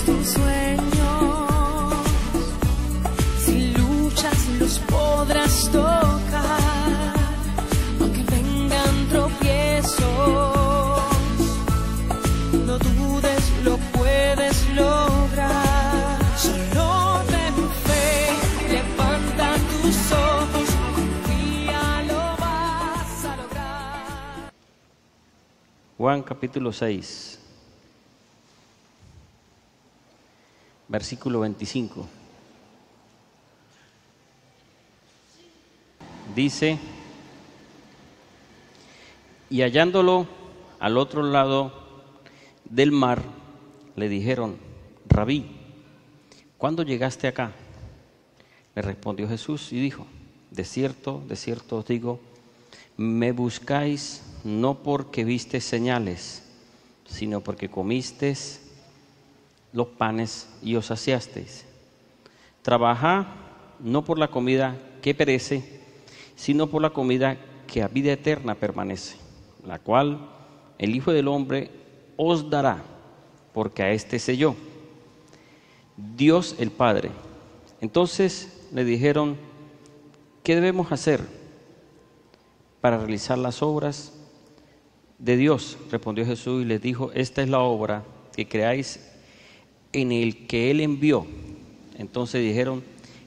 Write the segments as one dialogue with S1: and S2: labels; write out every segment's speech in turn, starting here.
S1: tus sueños, si luchas los podrás tocar, aunque vengan tropiezos, no dudes, lo puedes lograr. Solo ten fe, levanta tus ojos, confía, lo vas a lograr.
S2: Juan capítulo 6. Versículo 25. Dice: y hallándolo al otro lado del mar, le dijeron: Rabí, ¿cuándo llegaste acá? Le respondió Jesús y dijo: de cierto os digo, me buscáis no porque visteis señales, sino porque comisteis los panes y os saciasteis. Trabajad no por la comida que perece, sino por la comida que a vida eterna permanece, la cual el Hijo del Hombre os dará, porque a éste selló Dios el Padre. Entonces le dijeron: ¿qué debemos hacer para realizar las obras de Dios? Respondió Jesús y les dijo: esta es la obra, que creáis en el que Él envió. Entonces dijeron: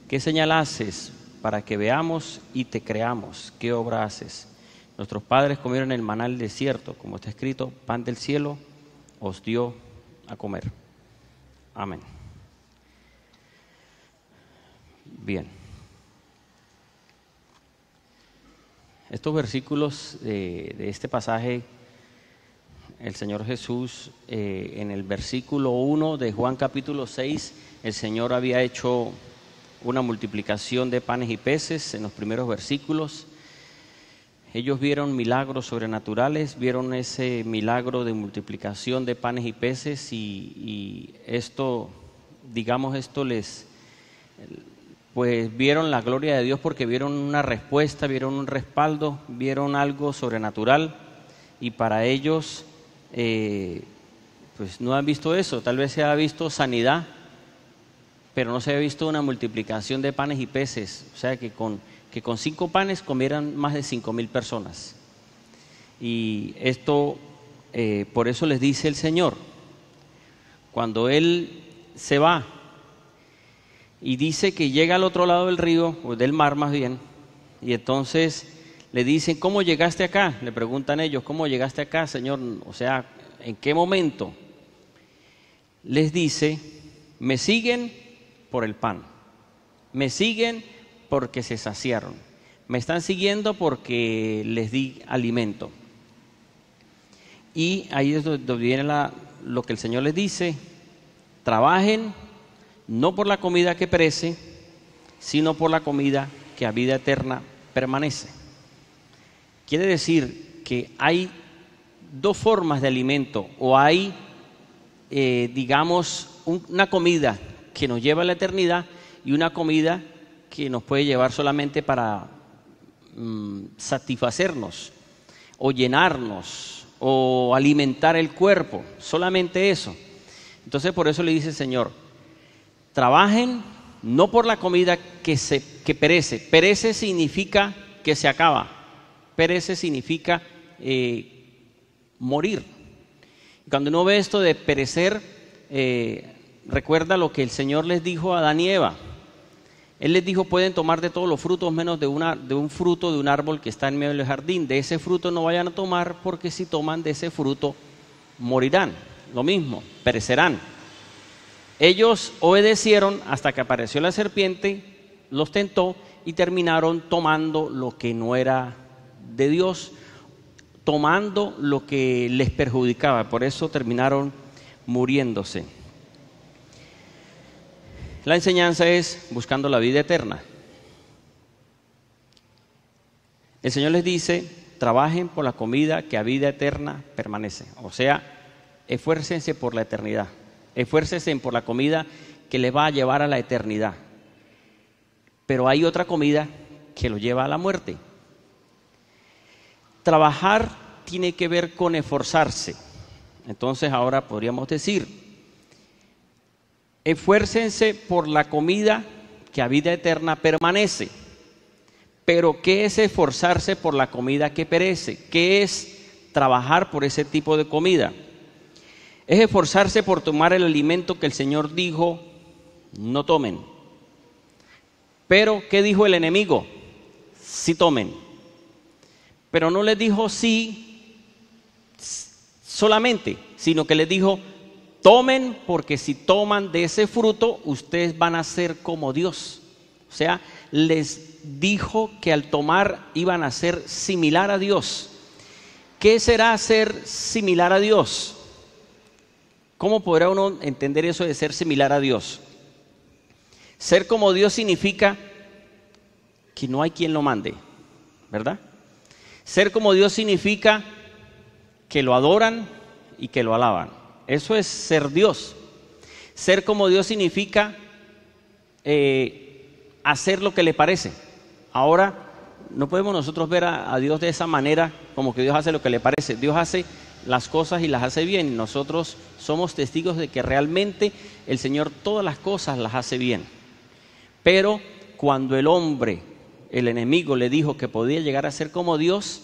S2: ¿qué señal haces para que veamos y te creamos? ¿Qué obra haces? Nuestros padres comieron el maná del desierto, como está escrito: pan del cielo os dio a comer. Amén. Bien. Estos versículos de este pasaje, el Señor Jesús, en el versículo 1 de Juan capítulo 6, el Señor había hecho una multiplicación de panes y peces en los primeros versículos. Ellos vieron milagros sobrenaturales, vieron ese milagro de multiplicación de panes y peces y esto, digamos, pues vieron la gloria de Dios porque vieron una respuesta, vieron un respaldo, vieron algo sobrenatural y para ellos pues no han visto eso. Tal vez se ha visto sanidad, pero no se ha visto una multiplicación de panes y peces, o sea que con 5 panes comieran más de 5,000 personas. Y esto, por eso les dice el Señor, cuando Él se va y dice que llega al otro lado del río, o del mar más bien, y entonces le dicen: ¿cómo llegaste acá? Le preguntan ellos: ¿cómo llegaste acá, Señor? O sea, ¿en qué momento? Les dice: me siguen por el pan, me siguen porque se saciaron, me están siguiendo porque les di alimento. Y ahí es donde viene lo que el Señor les dice: trabajen no por la comida que perece, sino por la comida que a vida eterna permanece. Quiere decir que hay 2 formas de alimento, o hay, digamos, una comida que nos lleva a la eternidad y una comida que nos puede llevar solamente para satisfacernos o llenarnos o alimentar el cuerpo, solamente eso. Entonces por eso le dice el Señor: trabajen no por la comida que perece. Perece significa que se acaba, perece significa morir. Cuando uno ve esto de perecer, recuerda lo que el Señor les dijo a Adán y Eva. Él les dijo: pueden tomar de todos los frutos menos de un fruto de un árbol que está en medio del jardín. De ese fruto no vayan a tomar, porque si toman de ese fruto morirán. Lo mismo, perecerán. Ellos obedecieron hasta que apareció la serpiente, los tentó y terminaron tomando lo que no era de Dios, tomando lo que les perjudicaba. Por eso terminaron muriéndose. La enseñanza es buscando la vida eterna. El Señor les dice: trabajen por la comida que a vida eterna permanece. O sea, esfuércense por la eternidad. Esfuércense por la comida que les va a llevar a la eternidad. Pero hay otra comida que lo lleva a la muerte. Trabajar tiene que ver con esforzarse. Entonces ahora podríamos decir: Esfuércense por la comida que a vida eterna permanece. Pero ¿qué es esforzarse por la comida que perece? ¿Qué es trabajar por ese tipo de comida? Es esforzarse por tomar el alimento que el Señor dijo, no tomen. Pero, ¿qué dijo el enemigo? Sí tomen. Pero no les dijo sí solamente, sino que les dijo, tomen, porque si toman de ese fruto, ustedes van a ser como Dios. O sea, les dijo que al tomar iban a ser similar a Dios. ¿Qué será ser similar a Dios? ¿Cómo podrá uno entender eso de ser similar a Dios? Ser como Dios significa que no hay quien lo mande, ¿verdad? Ser como Dios significa que lo adoran y que lo alaban. Eso es ser Dios. Ser como Dios significa hacer lo que le parece. Ahora, no podemos nosotros ver a Dios de esa manera, como que Dios hace lo que le parece. Dios hace las cosas y las hace bien. Y nosotros somos testigos de que realmente el Señor todas las cosas las hace bien. Pero cuando el hombre, el enemigo, le dijo que podía llegar a ser como Dios,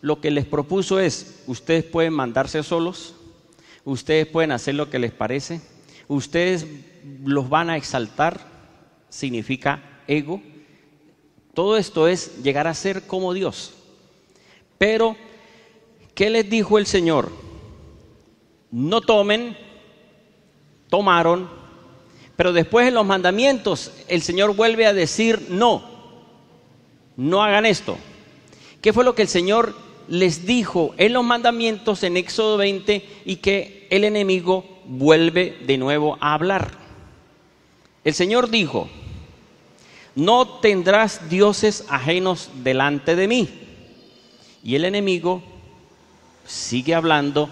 S2: lo que les propuso es, ustedes pueden mandarse solos, ustedes pueden hacer lo que les parece, ustedes los van a exaltar, significa ego. Todo esto es llegar a ser como Dios. Pero, ¿qué les dijo el Señor? No tomen, tomaron, pero después en los mandamientos el Señor vuelve a decir no hagan esto. ¿Qué fue lo que el Señor les dijo en los mandamientos en Éxodo 20 y que el enemigo vuelve de nuevo a hablar? El Señor dijo, no tendrás dioses ajenos delante de mí. Y el enemigo sigue hablando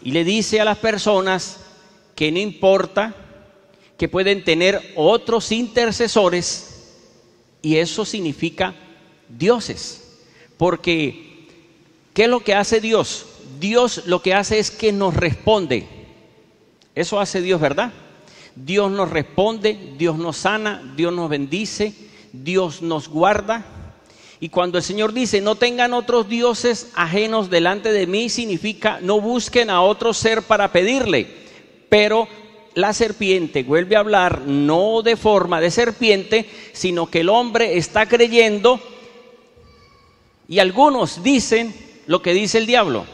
S2: y le dice a las personas que no importa, que pueden tener otros intercesores, y eso significa dioses. Porque, ¿qué es lo que hace Dios? Dios lo que hace es que nos responde. Eso hace Dios, ¿verdad? Dios nos responde, Dios nos sana, Dios nos bendice, Dios nos guarda. Y cuando el Señor dice, no tengan otros dioses ajenos delante de mí, significa no busquen a otro ser para pedirle. Pero la serpiente vuelve a hablar no de forma de serpiente, sino que el hombre está creyendo, y algunos dicen lo que dice el diablo.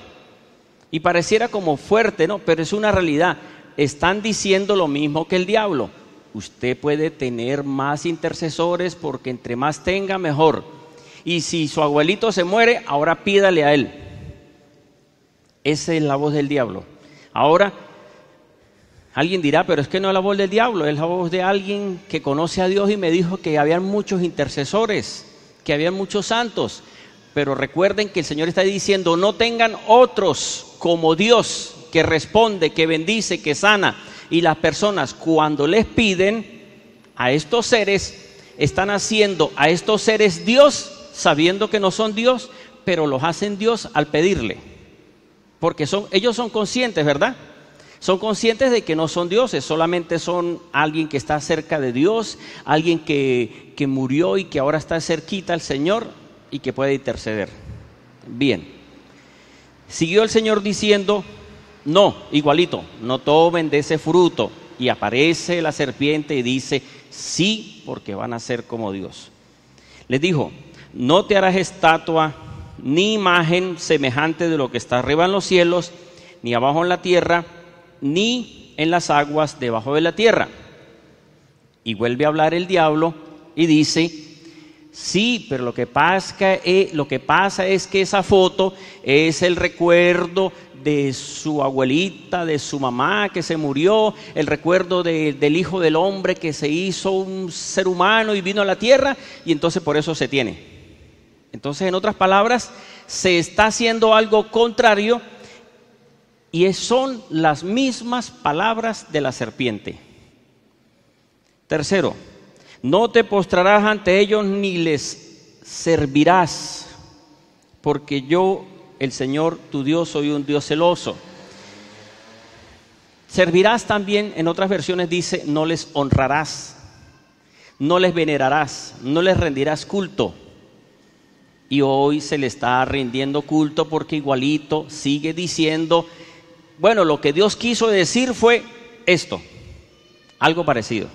S2: Y pareciera como fuerte, ¿no? Pero es una realidad. Están diciendo lo mismo que el diablo. Usted puede tener más intercesores porque entre más tenga, mejor. Y si su abuelito se muere, ahora pídale a él. Esa es la voz del diablo. Ahora, alguien dirá, pero es que no es la voz del diablo, es la voz de alguien que conoce a Dios y me dijo que habían muchos intercesores, que habían muchos santos. Pero recuerden que el Señor está diciendo, no tengan otros como Dios, que responde, que bendice, que sana. Y las personas cuando les piden a estos seres, están haciendo a estos seres Dios, sabiendo que no son Dios, pero los hacen Dios al pedirle. Porque ellos son conscientes, ¿verdad? Son conscientes de que no son dioses, solamente son alguien que está cerca de Dios, alguien que murió y que ahora está cerquita al Señor y que puede interceder. Bien. Siguió el Señor diciendo, no, igualito, no tomen de ese fruto. Y aparece la serpiente y dice, sí, porque van a ser como Dios. Les dijo, no te harás estatua ni imagen semejante de lo que está arriba en los cielos, ni abajo en la tierra, ni en las aguas debajo de la tierra. Y vuelve a hablar el diablo y dice, sí, pero lo que pasa es que esa foto es el recuerdo de su abuelita, de su mamá que se murió, el recuerdo del Hijo del Hombre que se hizo un ser humano y vino a la tierra, y entonces por eso se tiene. Entonces, en otras palabras, se está haciendo algo contrario y son las mismas palabras de la serpiente. Tercero, no te postrarás ante ellos ni les servirás, porque yo, el Señor tu Dios, soy un Dios celoso. Servirás también, en otras versiones dice, no les honrarás, no les venerarás, no les rendirás culto. Y hoy se le está rindiendo culto porque igualito sigue diciendo, bueno, lo que Dios quiso decir fue esto, algo parecido.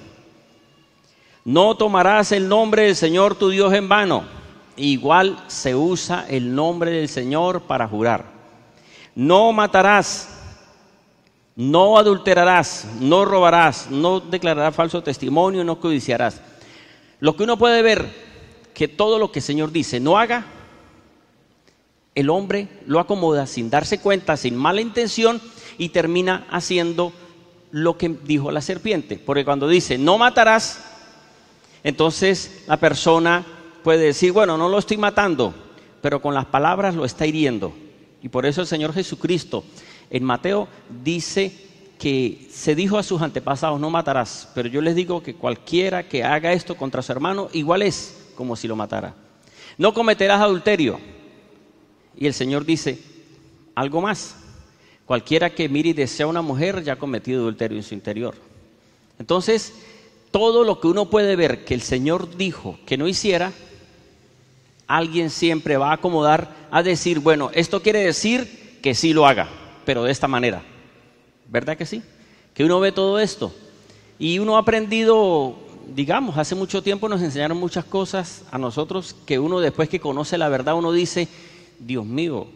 S2: No tomarás el nombre del Señor tu Dios en vano. Igual se usa el nombre del Señor para jurar. No matarás, no adulterarás, no robarás, no declararás falso testimonio, no codiciarás. Lo que uno puede ver, que todo lo que el Señor dice no haga, el hombre lo acomoda sin darse cuenta, sin mala intención, y termina haciendo lo que dijo la serpiente. Porque cuando dice no matarás, entonces la persona puede decir, bueno, no lo estoy matando, pero con las palabras lo está hiriendo. Y por eso el Señor Jesucristo en Mateo dice que se dijo a sus antepasados, no matarás, pero yo les digo que cualquiera que haga esto contra su hermano, igual es como si lo matara. No cometerás adulterio. Y el Señor dice algo más, cualquiera que mire y desea a una mujer ya ha cometido adulterio en su interior. Entonces, todo lo que uno puede ver que el Señor dijo que no hiciera, alguien siempre va a acomodar a decir, bueno, esto quiere decir que sí lo haga, pero de esta manera. ¿Verdad que sí? Que uno ve todo esto y uno ha aprendido, digamos, hace mucho tiempo nos enseñaron muchas cosas a nosotros que uno después que conoce la verdad, uno dice, Dios mío,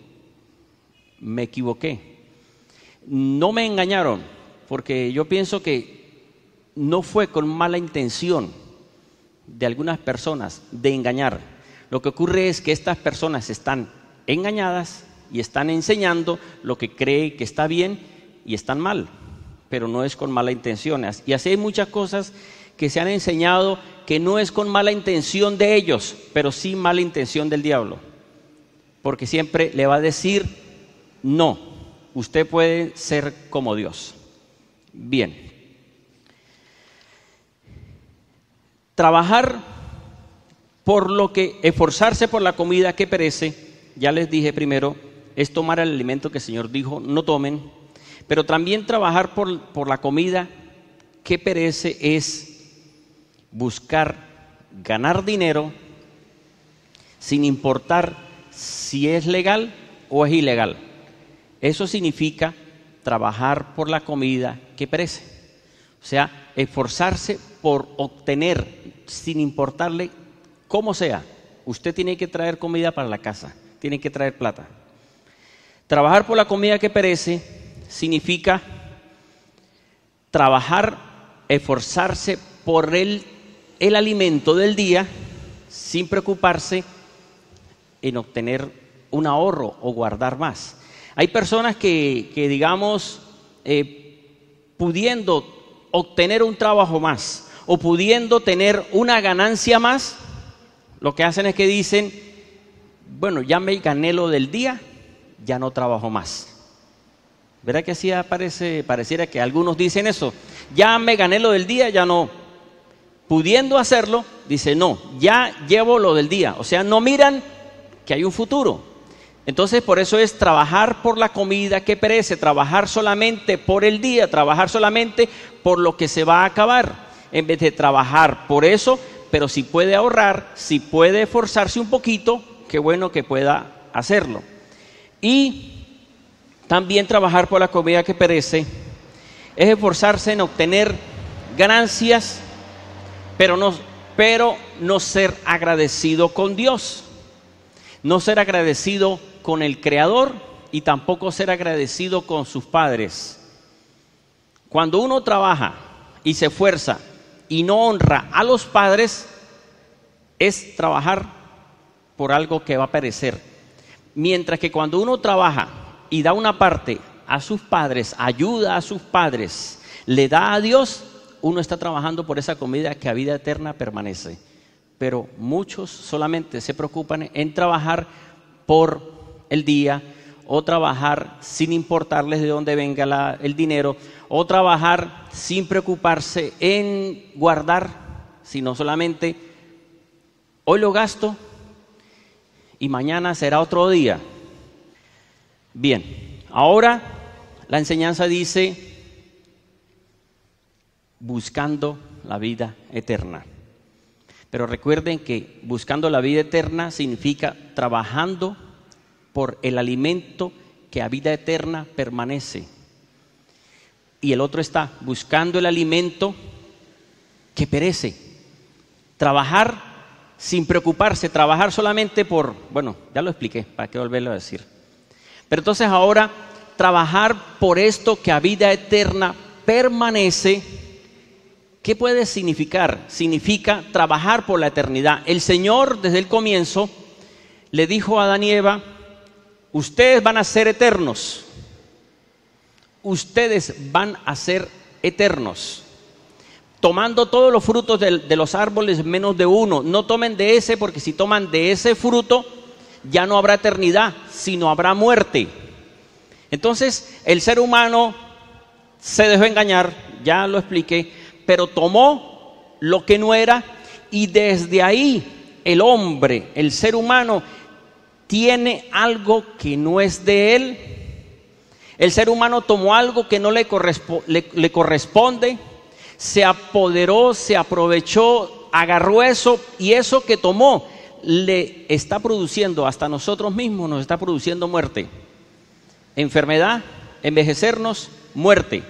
S2: me equivoqué. No me engañaron, porque yo pienso que no fue con mala intención de algunas personas de engañar. Lo que ocurre es que estas personas están engañadas y están enseñando lo que cree que está bien y están mal, pero no es con mala intención. Y así hay muchas cosas que se han enseñado que no es con mala intención de ellos, pero sí mala intención del diablo, porque siempre le va a decir, no, usted puede ser como Dios. Bien, trabajar por lo que, esforzarse por la comida que perece, ya les dije primero, es tomar el alimento que el Señor dijo, no tomen. Pero también trabajar por la comida que perece es buscar ganar dinero sin importar si es legal o es ilegal. Eso significa trabajar por la comida que perece. O sea, esforzarse por obtener sin importarle cómo sea. Usted tiene que traer comida para la casa, tiene que traer plata. Trabajar por la comida que perece significa trabajar, esforzarse por el alimento del día sin preocuparse en obtener un ahorro o guardar más. Hay personas que digamos, pudiendo obtener un trabajo más o pudiendo tener una ganancia más, lo que hacen es que dicen, bueno, ya me gané lo del día, ya no trabajo más. ¿Verdad que así pareciera que algunos dicen eso? Ya me gané lo del día, ya no. Pudiendo hacerlo, dice no, ya llevo lo del día. O sea, no miran que hay un futuro. Entonces, por eso es trabajar por la comida que perece, trabajar solamente por el día, trabajar solamente por lo que se va a acabar, en vez de trabajar por eso, pero si puede ahorrar, si puede esforzarse un poquito, qué bueno que pueda hacerlo. Y también trabajar por la comida que perece es esforzarse en obtener ganancias, pero no ser agradecido con Dios, no ser agradecido con el Creador y tampoco ser agradecido con sus padres. Cuando uno trabaja y se esfuerza y no honra a los padres, es trabajar por algo que va a perecer. Mientras que cuando uno trabaja y da una parte a sus padres, ayuda a sus padres, le da a Dios, uno está trabajando por esa comida que a vida eterna permanece. Pero muchos solamente se preocupan en trabajar por el día, o trabajar sin importarles de dónde venga el dinero, o trabajar sin preocuparse en guardar, sino solamente hoy lo gasto y mañana será otro día. Bien, ahora la enseñanza dice buscando la vida eterna. Pero recuerden que buscando la vida eterna significa trabajando por el alimento que a vida eterna permanece. Y el otro está buscando el alimento que perece. Trabajar sin preocuparse, trabajar solamente por, bueno, ya lo expliqué, para qué volverlo a decir. Pero entonces ahora, trabajar por esto que a vida eterna permanece, ¿qué puede significar? Significa trabajar por la eternidad. El Señor desde el comienzo le dijo a Adán y Eva, ustedes van a ser eternos. Ustedes van a ser eternos. Tomando todos los frutos de los árboles menos de uno. No tomen de ese, porque si toman de ese fruto ya no habrá eternidad, sino habrá muerte. Entonces el ser humano se dejó engañar, ya lo expliqué, pero tomó lo que no era y desde ahí el hombre, el ser humano, tiene algo que no es de él. El ser humano tomó algo que no le corresponde, se apoderó, se aprovechó, agarró eso y eso que tomó le está produciendo, hasta nosotros mismos nos está produciendo muerte, enfermedad, envejecernos, muerte.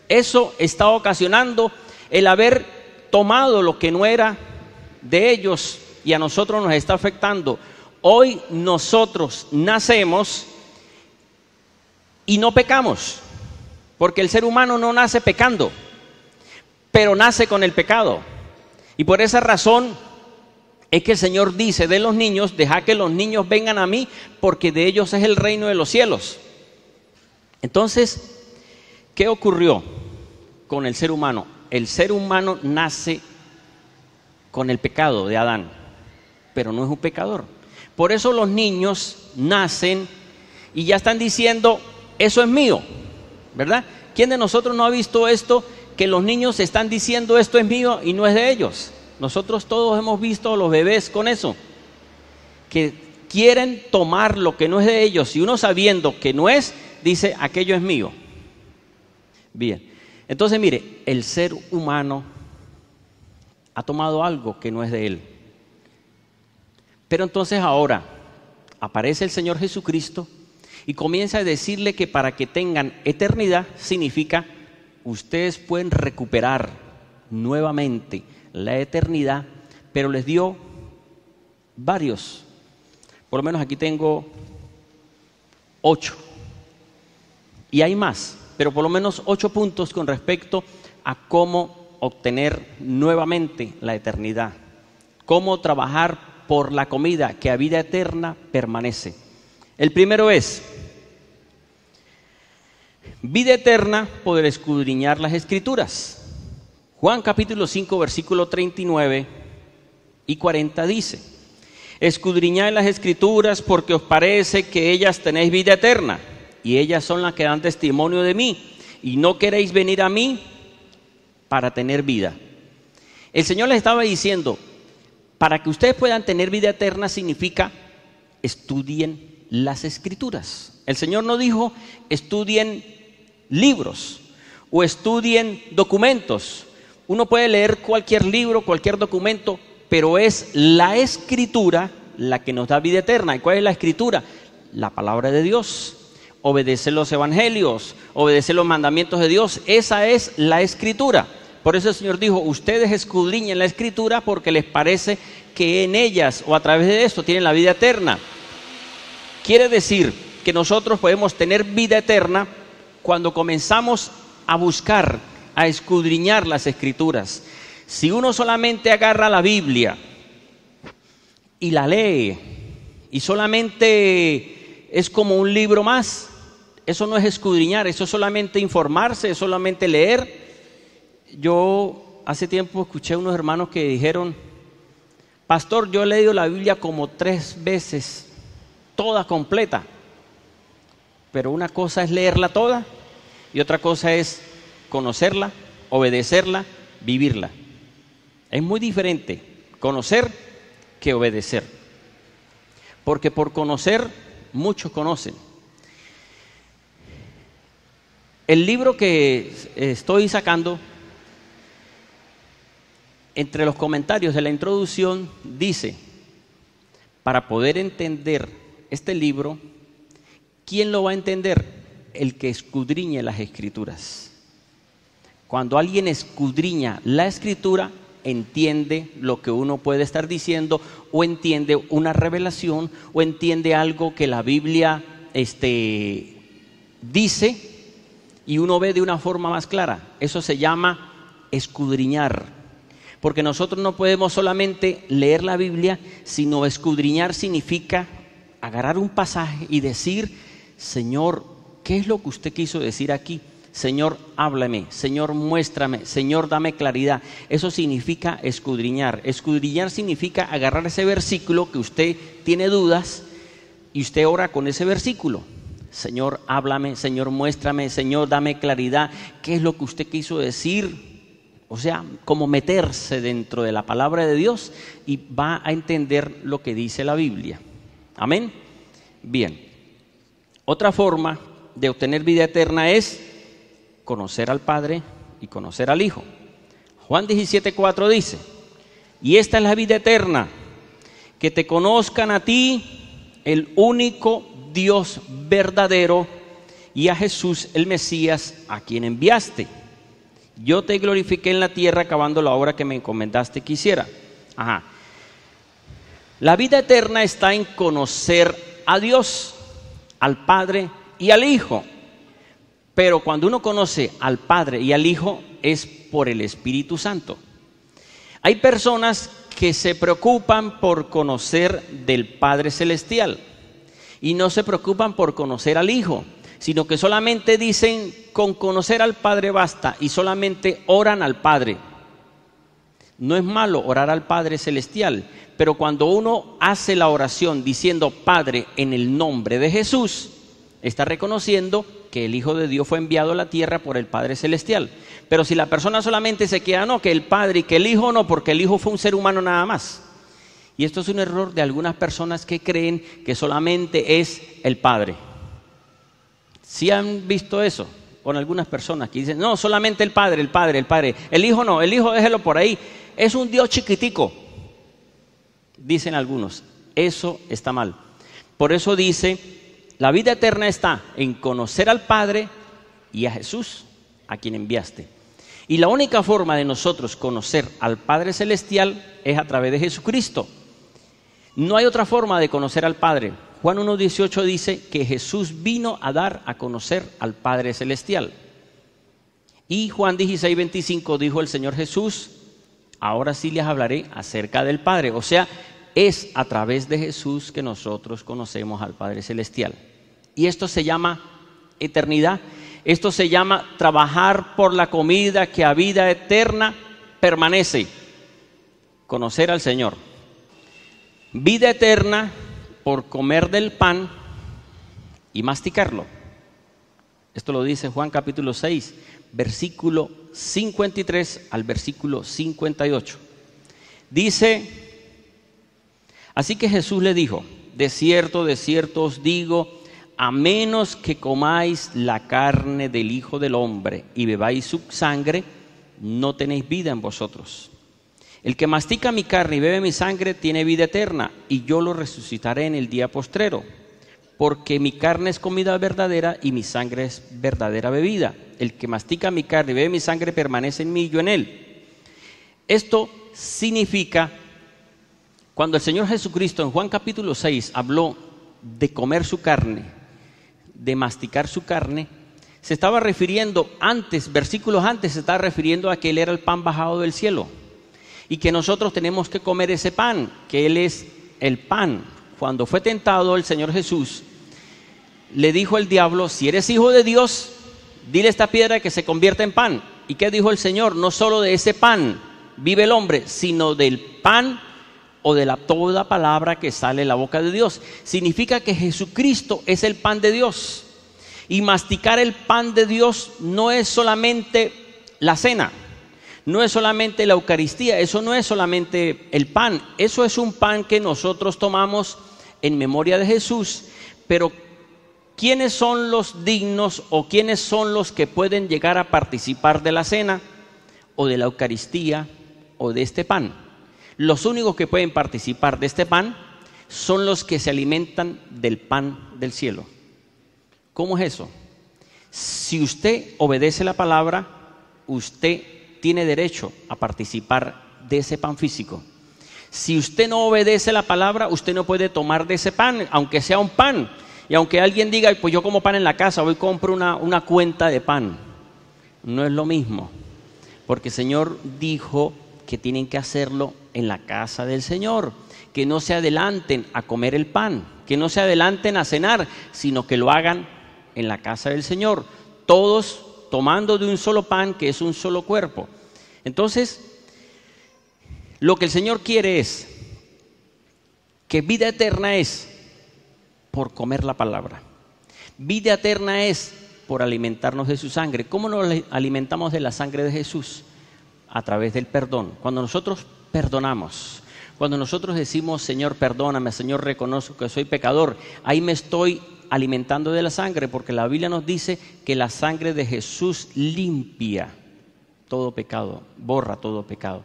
S2: Eso está ocasionando el haber tomado lo que no era de ellos y a nosotros nos está afectando. Hoy nosotros nacemos y no pecamos, porque el ser humano no nace pecando, pero nace con el pecado. Y por esa razón es que el Señor dice de los niños, deja que los niños vengan a mí, porque de ellos es el reino de los cielos. Entonces, ¿qué ocurrió con el ser humano? El ser humano nace con el pecado de Adán, pero no es un pecador. Por eso los niños nacen y ya están diciendo, eso es mío, ¿verdad? ¿Quién de nosotros no ha visto esto? Que los niños están diciendo, esto es mío y no es de ellos. Nosotros todos hemos visto a los bebés con eso, que quieren tomar lo que no es de ellos y uno sabiendo que no es, dice, aquello es mío. Bien, entonces mire, el ser humano ha tomado algo que no es de él. Pero entonces ahora aparece el Señor Jesucristo y comienza a decirle que para que tengan eternidad significa ustedes pueden recuperar nuevamente la eternidad, pero les dio varios, por lo menos aquí tengo 8 y hay más, pero por lo menos 8 puntos con respecto a cómo obtener nuevamente la eternidad, cómo trabajar por la comida que a vida eterna permanece. El primero es vida eterna, poder escudriñar las Escrituras. Juan capítulo 5 versículo 39 y 40 dice: escudriñad las Escrituras porque os parece que ellas tenéis vida eterna y ellas son las que dan testimonio de mí y no queréis venir a mí para tener vida. El Señor les estaba diciendo, para que ustedes puedan tener vida eterna significa estudien las Escrituras. El Señor no dijo estudien libros o estudien documentos. Uno puede leer cualquier libro, cualquier documento, pero es la Escritura la que nos da vida eterna. ¿Y cuál es la Escritura? La palabra de Dios. Obedecer los evangelios, obedecer los mandamientos de Dios. Esa es la Escritura. Por eso el Señor dijo, ustedes escudriñen la Escritura porque les parece que en ellas o a través de esto tienen la vida eterna. Quiere decir que nosotros podemos tener vida eterna cuando comenzamos a buscar, a escudriñar las Escrituras. Si uno solamente agarra la Biblia y la lee y solamente es como un libro más, eso no es escudriñar, eso es solamente informarse, es solamente leer. Yo hace tiempo escuché a unos hermanos que dijeron, pastor, yo he leído la Biblia como 3 veces, toda completa, pero una cosa es leerla toda y otra cosa es conocerla, obedecerla, vivirla. Es muy diferente conocer que obedecer, porque por conocer muchos conocen. El libro que estoy sacando entre los comentarios de la introducción dice, para poder entender este libro, ¿quién lo va a entender? El que escudriñe las Escrituras. Cuando alguien escudriña la Escritura, entiende lo que uno puede estar diciendo, o entiende una revelación, o entiende algo que la Biblia dice, y uno ve de una forma más clara. Eso se llama escudriñar, porque nosotros no podemos solamente leer la Biblia, sino escudriñar significa agarrar un pasaje y decir, Señor, ¿qué es lo que usted quiso decir aquí? Señor, háblame, Señor, muéstrame, Señor, dame claridad. Eso significa escudriñar. Escudriñar significa agarrar ese versículo que usted tiene dudas y usted ora con ese versículo. Señor, háblame, Señor, muéstrame, Señor, dame claridad. ¿Qué es lo que usted quiso decir? O sea, como meterse dentro de la palabra de Dios y va a entender lo que dice la Biblia. Amén. Bien. Otra forma de obtener vida eterna es conocer al Padre y conocer al Hijo. Juan 17:4 dice, y esta es la vida eterna, que te conozcan a ti, el único Dios verdadero, y a Jesús el Mesías, a quien enviaste. Yo te glorifiqué en la tierra, acabando la obra que me encomendaste que hiciera. La vida eterna está en conocer a Dios, al Padre y al Hijo. Pero cuando uno conoce al Padre y al Hijo es por el Espíritu Santo. Hay personas que se preocupan por conocer del Padre Celestial y no se preocupan por conocer al Hijo, sino que solamente dicen, con conocer al Padre basta, y solamente oran al Padre. No es malo orar al Padre Celestial, pero cuando uno hace la oración diciendo Padre en el nombre de Jesús, está reconociendo que el Hijo de Dios fue enviado a la tierra por el Padre Celestial. Pero si la persona solamente se queda, no, que el Padre y que el Hijo no, porque el Hijo fue un ser humano nada más. Y esto es un error de algunas personas que creen que solamente es el Padre. ¿Sí han visto eso? Con algunas personas que dicen, no, solamente el Padre, el Padre, el Padre. El Hijo no, el Hijo déjelo por ahí. Es un Dios chiquitico, dicen algunos. Eso está mal. Por eso dice, la vida eterna está en conocer al Padre y a Jesús, a quien enviaste. Y la única forma de nosotros conocer al Padre Celestial es a través de Jesucristo. No hay otra forma de conocer al Padre. Juan 1:18 dice que Jesús vino a dar a conocer al Padre Celestial. Y Juan 16:25 dijo el Señor Jesús, ahora sí les hablaré acerca del Padre. O sea, es a través de Jesús que nosotros conocemos al Padre Celestial. Y esto se llama eternidad. Esto se llama trabajar por la comida que a vida eterna permanece. Conocer al Señor. Vida eterna por comer del pan y masticarlo. Esto lo dice Juan capítulo 6, versículo 53 al versículo 58. Dice, así que Jesús le dijo, de cierto os digo, a menos que comáis la carne del Hijo del Hombre y bebáis su sangre, no tenéis vida en vosotros. El que mastica mi carne y bebe mi sangre tiene vida eterna, y yo lo resucitaré en el día postrero, porque mi carne es comida verdadera y mi sangre es verdadera bebida. El que mastica mi carne y bebe mi sangre permanece en mí y yo en él. Esto significa, cuando el Señor Jesucristo en Juan capítulo 6 habló de comer su carne, de masticar su carne, se estaba refiriendo antes, versículos antes, se estaba refiriendo a que Él era el pan bajado del cielo y que nosotros tenemos que comer ese pan, que Él es el pan. Cuando fue tentado el Señor Jesús, le dijo el diablo, si eres hijo de Dios, dile a esta piedra que se convierta en pan. ¿Y qué dijo el Señor? No solo de ese pan vive el hombre, sino del pan o de toda palabra que sale de la boca de Dios. Significa que Jesucristo es el pan de Dios. Y masticar el pan de Dios no es solamente la cena, no es solamente la Eucaristía, eso no es solamente el pan, eso es un pan que nosotros tomamos en memoria de Jesús. Pero ¿quiénes son los dignos o quiénes son los que pueden llegar a participar de la cena o de la Eucaristía o de este pan. Los únicos que pueden participar de este pan son los que se alimentan del pan del cielo. ¿Cómo es eso? Si usted obedece la palabra, usted tiene derecho a participar de ese pan físico. Si usted no obedece la palabra, usted no puede tomar de ese pan, aunque sea un pan. Y aunque alguien diga, pues yo como pan en la casa, voy y compro una cuenta de pan. No es lo mismo, porque el Señor dijo que tienen que hacerlo en la casa del Señor, que no se adelanten a comer el pan, que no se adelanten a cenar, sino que lo hagan en la casa del Señor, todos tomando de un solo pan, que es un solo cuerpo. Entonces, lo que el Señor quiere es que vida eterna es por comer la palabra. Vida eterna es por alimentarnos de su sangre. ¿Cómo nos alimentamos de la sangre de Jesús? A través del perdón. Cuando nosotros perdonamos, cuando nosotros decimos, Señor, perdóname, Señor, reconozco que soy pecador, ahí me estoy alimentando de la sangre, porque la Biblia nos dice que la sangre de Jesús limpia todo pecado, borra todo pecado.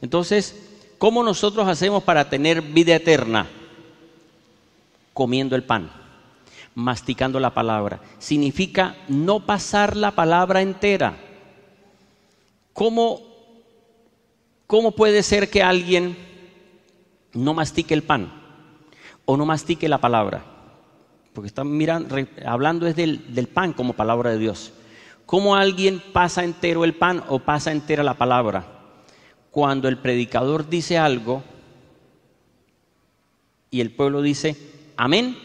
S2: Entonces, ¿cómo nosotros hacemos para tener vida eterna? Comiendo el pan, masticando la palabra. Significa no pasar la palabra entera. ¿Cómo puede ser que alguien no mastique el pan o no mastique la palabra? Porque están hablando es del pan como palabra de Dios. ¿Cómo alguien pasa entero el pan o pasa entera la palabra? Cuando el predicador dice algo y el pueblo dice amén,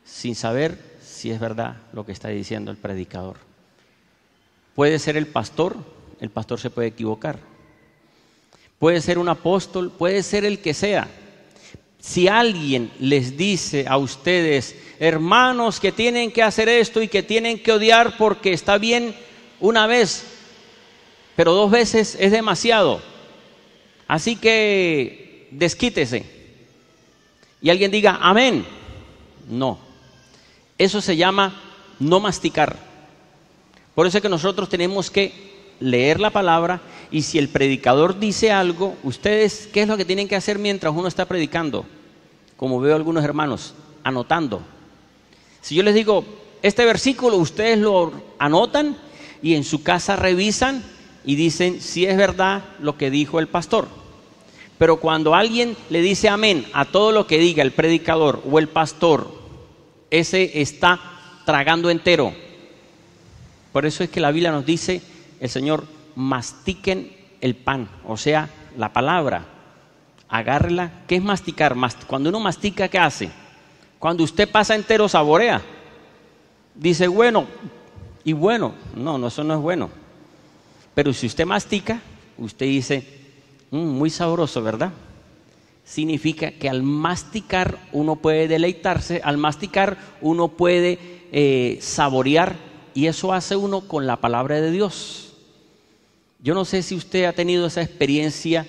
S2: sin saber si es verdad lo que está diciendo el predicador. Puede ser el pastor se puede equivocar. Puede ser un apóstol, puede ser el que sea. Si alguien les dice a ustedes, hermanos, que tienen que hacer esto y que tienen que odiar porque está bien una vez, pero 2 veces es demasiado, así que desquítese, y alguien diga amén, no, eso se llama no masticar. Por eso es que nosotros tenemos que leer la palabra, y si el predicador dice algo, ustedes, ¿qué es lo que tienen que hacer mientras uno está predicando? Como veo algunos hermanos, anotando. Si yo les digo, este versículo, ustedes lo anotan y en su casa revisan y dicen si es verdad lo que dijo el pastor. Pero cuando alguien le dice amén a todo lo que diga el predicador o el pastor, ese está tragando entero. Por eso es que la Biblia nos dice, el Señor, mastiquen el pan, o sea, la palabra, agárrela. ¿Qué es masticar? Cuando uno mastica, ¿qué hace? Cuando usted pasa entero, saborea, dice bueno y bueno. No, eso no es bueno. Pero si usted mastica, usted dice muy sabroso, ¿verdad? Significa que al masticar uno puede deleitarse, al masticar uno puede saborear, y eso hace uno con la palabra de Dios. Yo no sé si usted ha tenido esa experiencia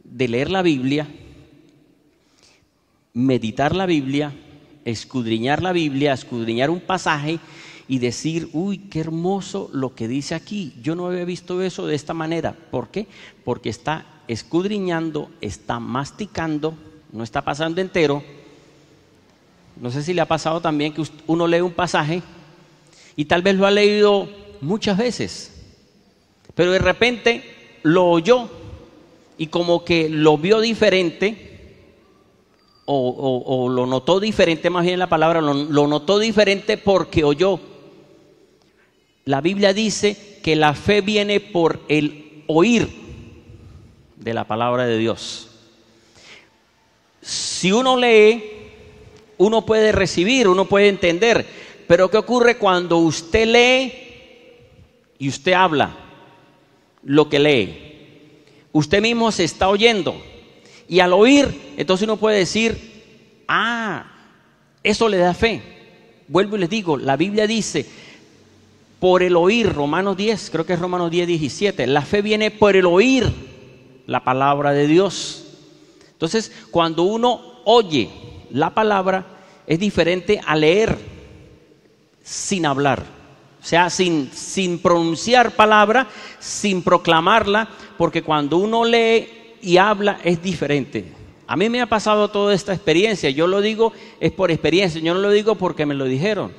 S2: de leer la Biblia, meditar la Biblia, escudriñar la Biblia, escudriñar un pasaje y decir, uy, qué hermoso lo que dice aquí. Yo no había visto eso de esta manera. ¿Por qué? Porque está escudriñando, está masticando, no está pasando entero. No sé si le ha pasado también que uno lee un pasaje y tal vez lo ha leído muchas veces, pero de repente lo oyó y como que lo vio diferente, o lo notó diferente, más bien la palabra, lo notó diferente porque oyó. La Biblia dice que la fe viene por el oír de la palabra de Dios. Si uno lee, uno puede recibir, uno puede entender, pero ¿qué ocurre cuando usted lee y usted habla lo que lee? Usted mismo se está oyendo, y al oír, entonces uno puede decir, eso le da fe. Vuelvo y les digo, la Biblia dice, por el oír, Romanos 10, creo que es Romanos 10, 17, la fe viene por el oír la palabra de Dios. Entonces, cuando uno oye la palabra, es diferente a leer sin hablar, O sea, sin pronunciar palabra, sin proclamarla, porque cuando uno lee y habla es diferente. A mí me ha pasado toda esta experiencia. Yo lo digo es por experiencia. Yo no lo digo porque me lo dijeron.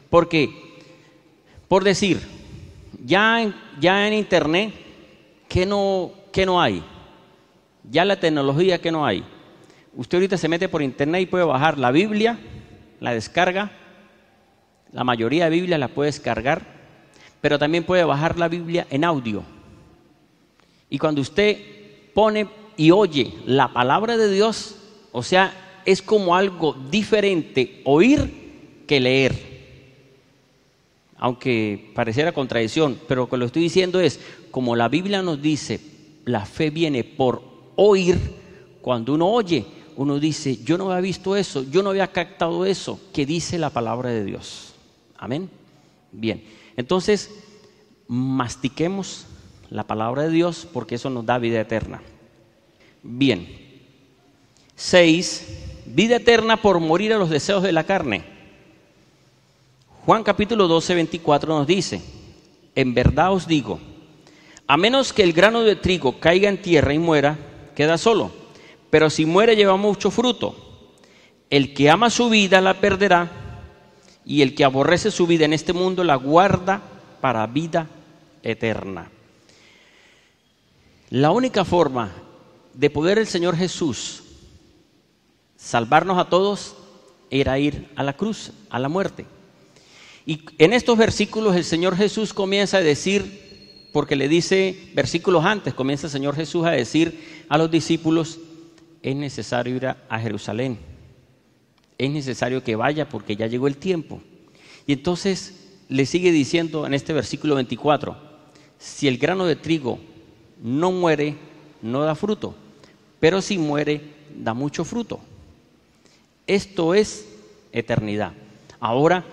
S2: Porque, por decir, ya en internet, ¿qué no hay? Ya la tecnología, ¿qué no hay? Usted ahorita se mete por internet y puede bajar la Biblia, la descarga. La mayoría de Biblias la puede descargar, pero también puede bajar la Biblia en audio. Y cuando usted pone y oye la palabra de Dios, o sea, es como algo diferente oír que leer. Aunque pareciera contradicción, pero lo que lo estoy diciendo es, como la Biblia nos dice, la fe viene por oír. Cuando uno oye, uno dice, yo no había visto eso, yo no había captado eso que dice la palabra de Dios. Amén. Bien, entonces mastiquemos la palabra de Dios porque eso nos da vida eterna. Bien. 6. Vida eterna por morir a los deseos de la carne. Juan capítulo 12, 24 nos dice, en verdad os digo, a menos que el grano de trigo caiga en tierra y muera, queda solo, pero si muere lleva mucho fruto. El que ama su vida la perderá, y el que aborrece su vida en este mundo la guarda para vida eterna. La única forma de poder el Señor Jesús salvarnos a todos era ir a la cruz, a la muerte. Y en estos versículos el Señor Jesús comienza a decir, porque le dice versículos antes, comienza el Señor Jesús a decir a los discípulos, es necesario ir a Jerusalén. Es necesario que vaya porque ya llegó el tiempo. Y entonces le sigue diciendo en este versículo 24, si el grano de trigo no muere, no da fruto, pero si muere, da mucho fruto. Esto es eternidad. Ahora,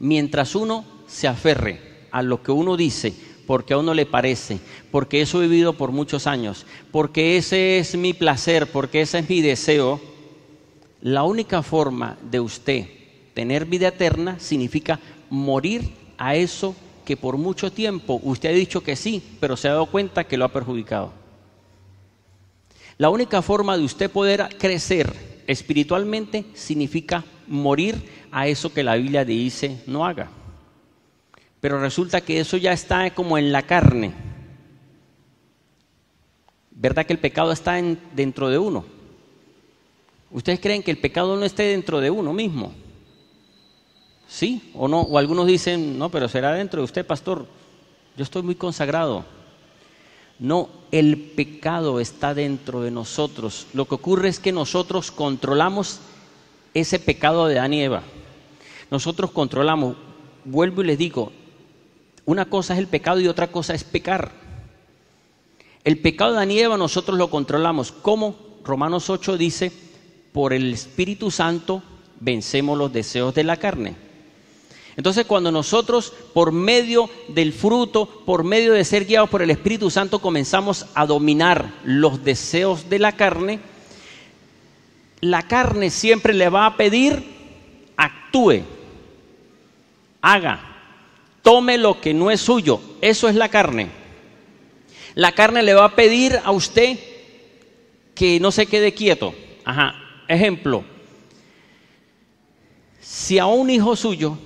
S2: mientras uno se aferre a lo que uno dice, porque a uno le parece, porque eso he vivido por muchos años, porque ese es mi placer, porque ese es mi deseo, la única forma de usted tener vida eterna significa morir a eso que por mucho tiempo usted ha dicho que sí, pero se ha dado cuenta que lo ha perjudicado. La única forma de usted poder crecer espiritualmente significa morir a eso que la Biblia dice no haga. Pero resulta que eso ya está como en la carne. ¿Verdad que el pecado está dentro de uno? ¿Ustedes creen que el pecado no esté dentro de uno mismo? ¿Sí o no? O algunos dicen, no, pero será dentro de usted, pastor. Yo estoy muy consagrado. No, el pecado está dentro de nosotros. Lo que ocurre es que nosotros controlamos ese pecado de Adán y Eva. Nosotros controlamos. Vuelvo y les digo, una cosa es el pecado y otra cosa es pecar. El pecado de Adán y Eva nosotros lo controlamos. ¿Cómo? Romanos 8 dice, por el Espíritu Santo vencemos los deseos de la carne. Entonces, cuando nosotros, por medio del fruto, por medio de ser guiados por el Espíritu Santo, comenzamos a dominar los deseos de la carne siempre le va a pedir, actúe, haga, tome lo que no es suyo. Eso es la carne. La carne le va a pedir a usted que no se quede quieto. Ejemplo, si a un hijo suyo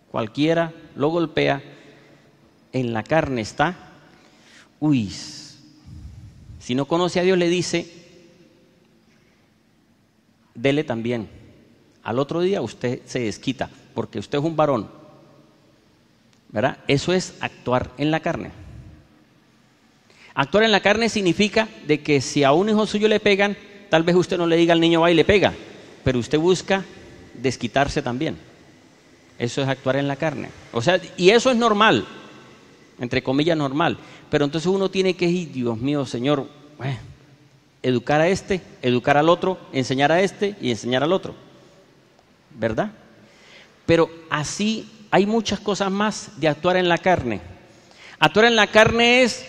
S2: cualquiera lo golpea, en la carne está, si no conoce a Dios le dice, dele también. Al otro día usted se desquita, porque usted es un varón, ¿verdad? Eso es actuar en la carne. Actuar en la carne significa de que si a un hijo suyo le pegan, tal vez usted no le diga al niño va y le pega, pero usted busca desquitarse también. Eso es actuar en la carne. O sea, y eso es normal, entre comillas normal. Pero entonces uno tiene que ir, Dios mío, Señor, educar a este, educar al otro, enseñar a este y enseñar al otro. ¿Verdad? Pero así hay muchas cosas más de actuar en la carne. Actuar en la carne es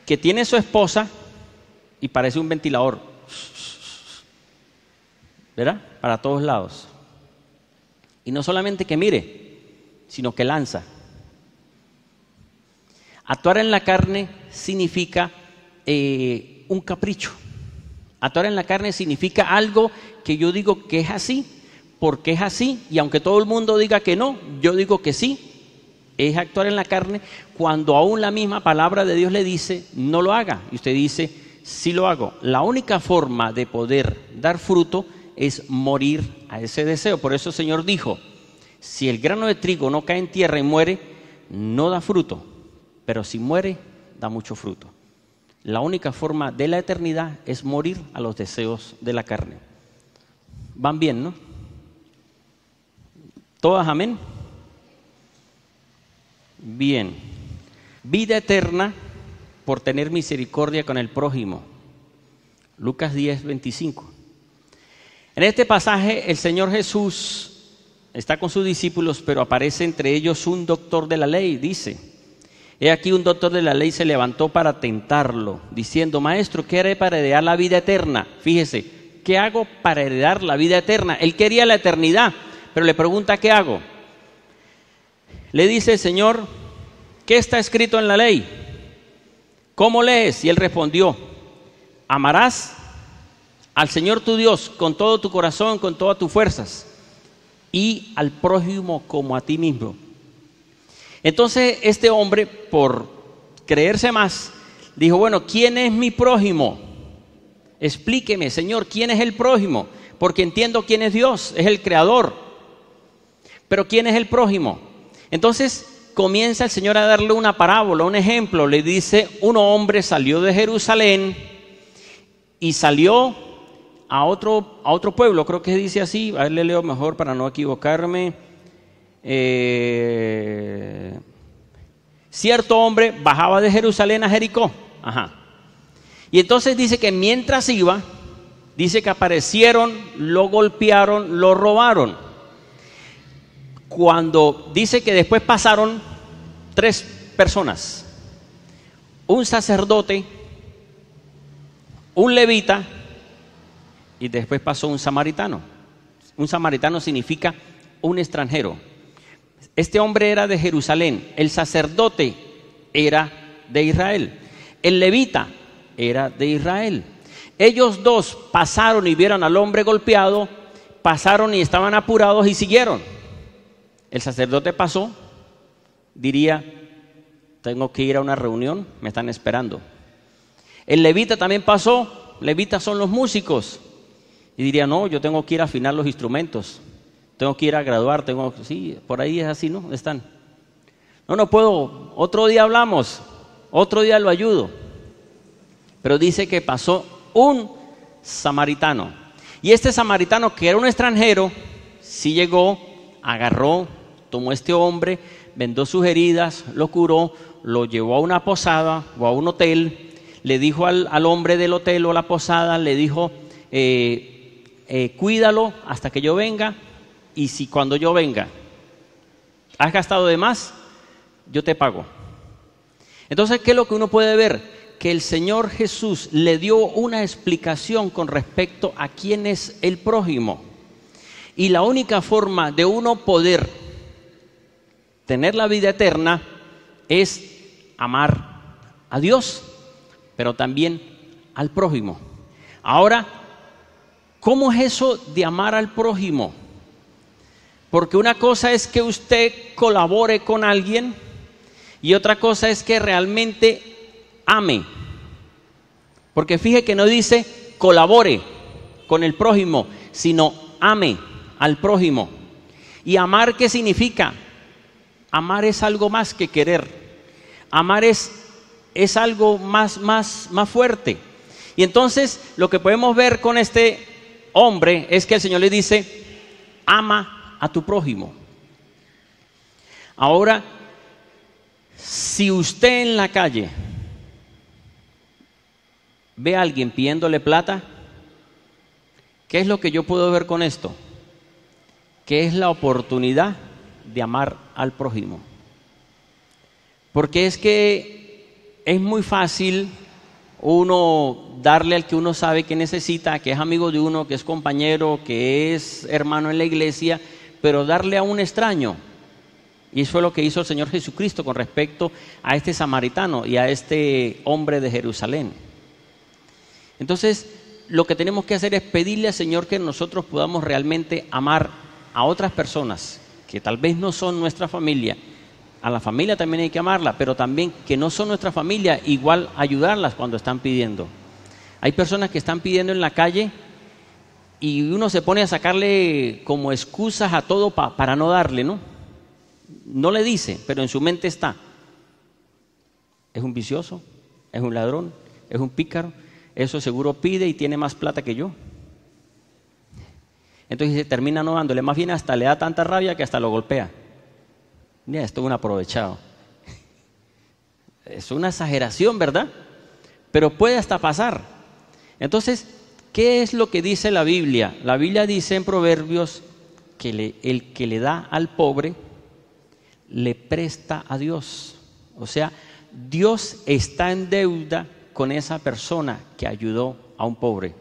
S2: que tiene su esposa y parece un ventilador. ¿Verdad? Para todos lados. Y no solamente que mire, sino que lanza. Actuar en la carne significa un capricho. Actuar en la carne significa algo que yo digo que es así, porque es así, y aunque todo el mundo diga que no, yo digo que sí. Es actuar en la carne cuando aún la misma palabra de Dios le dice, no lo haga. Y usted dice, sí lo hago. La única forma de poder dar fruto es morir a ese deseo. Por eso el Señor dijo, si el grano de trigo no cae en tierra y muere, no da fruto. Pero si muere, da mucho fruto. La única forma de la eternidad es morir a los deseos de la carne. ¿Van bien, no? ¿Todas amén? Bien. Vida eterna por tener misericordia con el prójimo. Lucas 10, 25. En este pasaje el Señor Jesús está con sus discípulos, pero aparece entre ellos un doctor de la ley, dice. He aquí un doctor de la ley se levantó para tentarlo, diciendo, Maestro, ¿qué haré para heredar la vida eterna? Fíjese, ¿qué hago para heredar la vida eterna? Él quería la eternidad, pero le pregunta, ¿qué hago? Le dice el Señor, ¿qué está escrito en la ley? ¿Cómo lees? Y él respondió, amarás al Señor tu Dios con todo tu corazón, con todas tus fuerzas, y al prójimo como a ti mismo. Entonces este hombre, por creerse más, dijo, bueno, ¿quién es mi prójimo? Explíqueme, Señor, ¿quién es el prójimo? Porque entiendo quién es Dios, es el creador. Pero ¿quién es el prójimo? Entonces comienza el Señor a darle una parábola, un ejemplo. Le dice, un hombre salió de Jerusalén y salió a otro pueblo, creo que dice así, a ver, le leo mejor para no equivocarme. Cierto hombre bajaba de Jerusalén a Jericó. Y entonces dice que mientras iba, dice que aparecieron, lo golpearon, lo robaron. Cuando dice que después pasaron 3 personas, un sacerdote, un levita y después pasó un samaritano. Un samaritano significa un extranjero. Este hombre era de Jerusalén, el sacerdote era de Israel, el levita era de Israel. Ellos dos pasaron y vieron al hombre golpeado, pasaron y estaban apurados y siguieron. El sacerdote pasó, diría, tengo que ir a una reunión, me están esperando. El levita también pasó, levitas son los músicos, y diría, no, yo tengo que ir a afinar los instrumentos, tengo que ir a graduar, sí, por ahí es así, ¿no? Están. No puedo, otro día hablamos, otro día lo ayudo. Pero dice que pasó un samaritano, y este samaritano, que era un extranjero, sí llegó, agarró, tomó a este hombre, vendó sus heridas, lo curó, lo llevó a una posada o a un hotel, le dijo al hombre del hotel o a la posada, le dijo, cuídalo hasta que yo venga, y si cuando yo venga has gastado de más, yo te pago. Entonces, ¿qué es lo que uno puede ver? Que el Señor Jesús le dio una explicación con respecto a quién es el prójimo. Y la única forma de uno poder tener la vida eterna es amar a Dios, pero también al prójimo. Ahora, ¿cómo es eso de amar al prójimo? Porque una cosa es que usted colabore con alguien y otra cosa es que realmente ame. Porque fíjese que no dice colabore con el prójimo, sino ame al prójimo. ¿Y amar qué significa? Amar es algo más que querer. Amar es algo más fuerte. Y entonces lo que podemos ver con este hombre es que el Señor le dice, ama a tu prójimo. Ahora, si usted en la calle ve a alguien pidiéndole plata, ¿qué es lo que yo puedo ver con esto? Que es la oportunidad de amar al prójimo. Porque es que es muy fácil uno darle al que uno sabe que necesita, que es amigo de uno, que es compañero, que es hermano en la iglesia, pero darle a un extraño Y eso fue lo que hizo el Señor Jesucristo con respecto a este samaritano y a este hombre de Jerusalén. Entonces, lo que tenemos que hacer es pedirle al Señor que nosotros podamos realmente amar a otras personas que tal vez no son nuestra familia. A la familia también hay que amarla, pero también que no son nuestra familia, igual ayudarlas cuando están pidiendo. Hay personas que están pidiendo en la calle y uno se pone a sacarle como excusas a todo para no darle, ¿no? No le dice, pero en su mente está. Es un vicioso, es un ladrón, es un pícaro, eso seguro pide y tiene más plata que yo. Entonces se termina no dándole, más bien hasta le da tanta rabia que hasta lo golpea. Mira, esto es un aprovechado. Es una exageración, ¿verdad? Pero puede hasta pasar. Entonces, ¿qué es lo que dice la Biblia? La Biblia dice en Proverbios que el que le da al pobre le presta a Dios. O sea, Dios está en deuda con esa persona que ayudó a un pobre.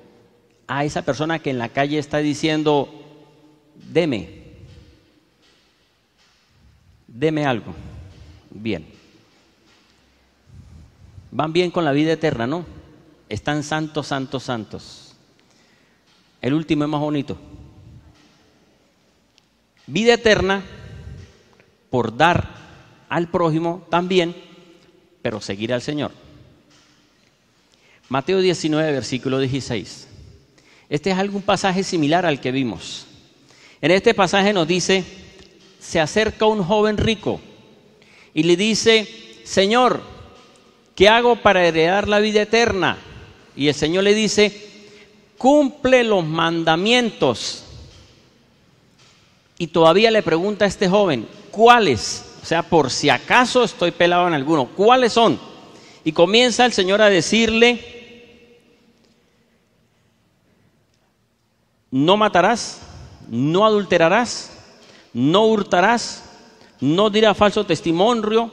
S2: A esa persona que en la calle está diciendo, deme algo. Bien. Van bien con la vida eterna, ¿no? Están santos, santos, santos. El último es más bonito. Vida eterna por dar al prójimo también, pero seguir al Señor. Mateo 19, versículo 16. Este es algún pasaje similar al que vimos. En este pasaje nos dice, se acerca un joven rico y le dice, Señor, ¿qué hago para heredar la vida eterna? Y el Señor le dice, cumple los mandamientos. Y todavía le pregunta a este joven, ¿cuáles? O sea, por si acaso estoy pelado en alguno, ¿cuáles son? Y comienza el Señor a decirle, no matarás, no adulterarás, no hurtarás, no dirás falso testimonio,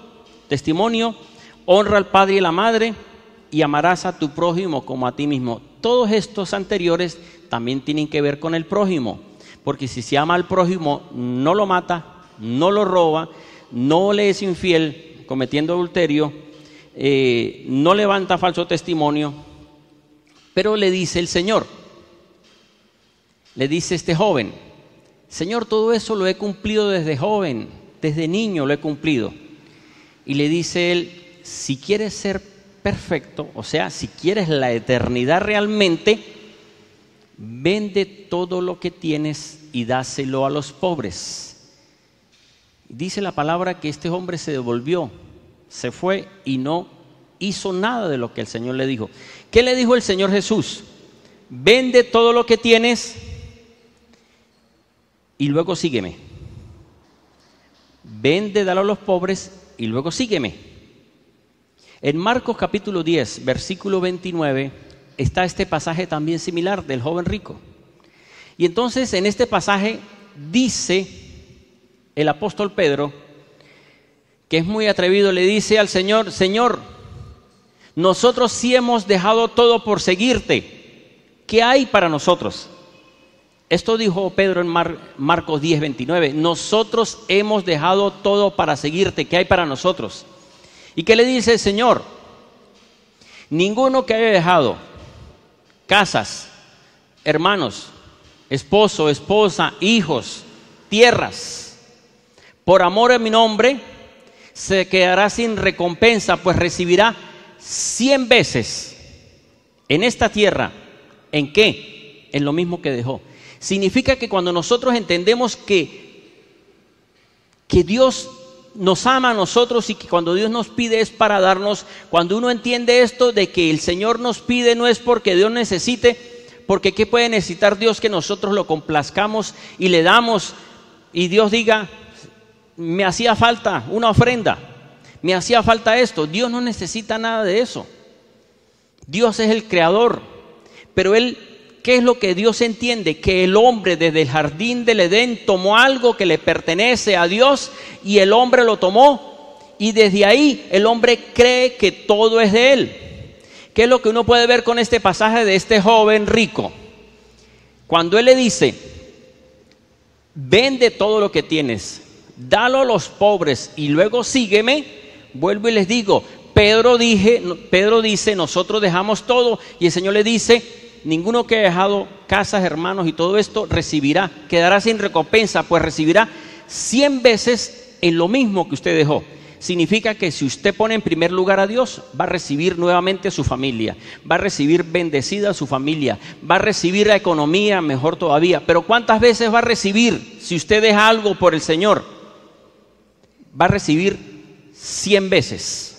S2: honra al padre y a la madre y amarás a tu prójimo como a ti mismo. Todos estos anteriores también tienen que ver con el prójimo, porque si se ama al prójimo, no lo mata, no lo roba, no le es infiel cometiendo adulterio, no levanta falso testimonio. Pero le dice el Señor, le dice este joven, Señor, todo eso lo he cumplido desde joven, desde niño lo he cumplido. Y le dice él, si quieres ser perfecto, o sea, si quieres la eternidad realmente, vende todo lo que tienes y dáselo a los pobres. Dice la palabra que este hombre se devolvió, se fue y no hizo nada de lo que el Señor le dijo. ¿Qué le dijo el Señor Jesús? Vende todo lo que tienes y luego sígueme. Vende, dalo a los pobres y luego sígueme. En Marcos capítulo 10, versículo 29, está este pasaje también similar del joven rico. Y entonces en este pasaje dice el apóstol Pedro, que es muy atrevido, le dice al Señor, Señor, nosotros sí hemos dejado todo por seguirte. ¿Qué hay para nosotros? Esto dijo Pedro en Marcos 10, 29. Nosotros hemos dejado todo para seguirte. ¿Qué hay para nosotros? ¿Y qué le dice el Señor? Ninguno que haya dejado casas, hermanos, esposo, esposa, hijos, tierras, por amor a mi nombre, se quedará sin recompensa, pues recibirá 100 veces en esta tierra. ¿En qué? En lo mismo que dejó. Significa que cuando nosotros entendemos que Dios nos ama a nosotros y que cuando Dios nos pide es para darnos, cuando uno entiende esto de que el Señor nos pide no es porque Dios necesite, porque ¿qué puede necesitar Dios que nosotros lo complazcamos y le damos y Dios diga, me hacía falta una ofrenda, me hacía falta esto? Dios no necesita nada de eso. Dios es el creador, pero Él, ¿qué es lo que Dios entiende? Que el hombre desde el jardín del Edén tomó algo que le pertenece a Dios y el hombre lo tomó y desde ahí el hombre cree que todo es de Él. ¿Qué es lo que uno puede ver con este pasaje de este joven rico? Cuando Él le dice, vende todo lo que tienes, dalo a los pobres y luego sígueme, vuelvo y les digo, Pedro dice, nosotros dejamos todo, y el Señor le dice, ninguno que ha dejado casas, hermanos y todo esto recibirá, quedará sin recompensa, pues recibirá 100 veces en lo mismo que usted dejó. Significa que si usted pone en primer lugar a Dios, va a recibir nuevamente su familia, va a recibir bendecida su familia, va a recibir la economía, mejor todavía. Pero ¿cuántas veces va a recibir si usted deja algo por el Señor? Va a recibir 100 veces.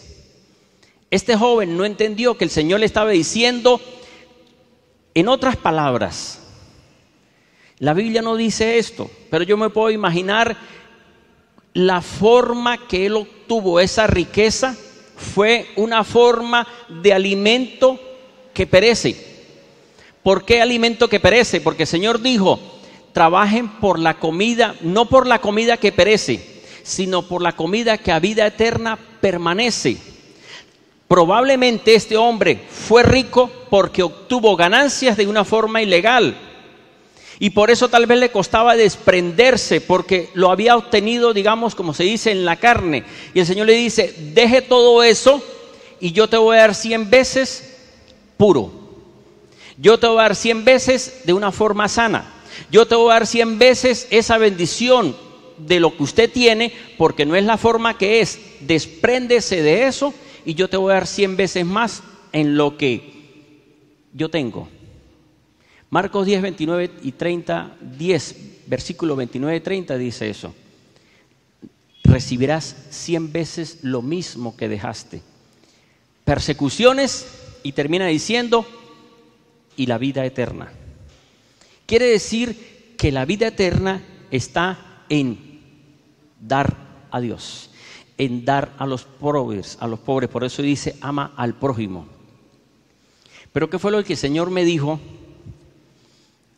S2: Este joven no entendió que el Señor le estaba diciendo, en otras palabras, la Biblia no dice esto, pero yo me puedo imaginar la forma que él obtuvo esa riqueza fue una forma de alimento que perece. ¿Por qué alimento que perece? Porque el Señor dijo, trabajen por la comida, no por la comida que perece, sino por la comida que a vida eterna permanece. Probablemente este hombre fue rico porque obtuvo ganancias de una forma ilegal. Y por eso tal vez le costaba desprenderse, porque lo había obtenido, digamos, como se dice, en la carne. Y el Señor le dice, deje todo eso y yo te voy a dar 100 veces puro. Yo te voy a dar 100 veces de una forma sana. Yo te voy a dar 100 veces esa bendición de lo que usted tiene, porque no es la forma que es. Despréndese de eso y yo te voy a dar 100 veces más en lo que yo tengo. Marcos 10, 29 y 30, 10, versículo 29 y 30 dice eso. Recibirás 100 veces lo mismo que dejaste. Persecuciones, y termina diciendo, y la vida eterna. Quiere decir que la vida eterna está en dar a Dios, en dar a los pobres, por eso dice, ama al prójimo. Pero ¿qué fue lo que el Señor me dijo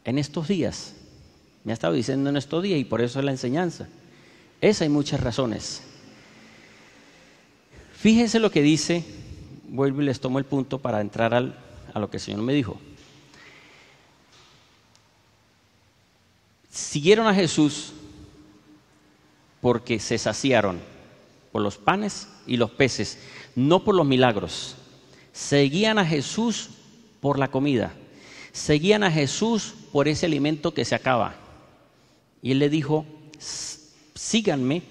S2: en estos días? Me ha estado diciendo en estos días, y por eso es la enseñanza. Esa hay muchas razones. Fíjense lo que dice, vuelvo y les tomo el punto para entrar a lo que el Señor me dijo. Siguieron a Jesús porque se saciaron por los panes y los peces, no por los milagros. Seguían a Jesús por la comida. Seguían a Jesús por ese alimento que se acaba. Y Él le dijo, síganme,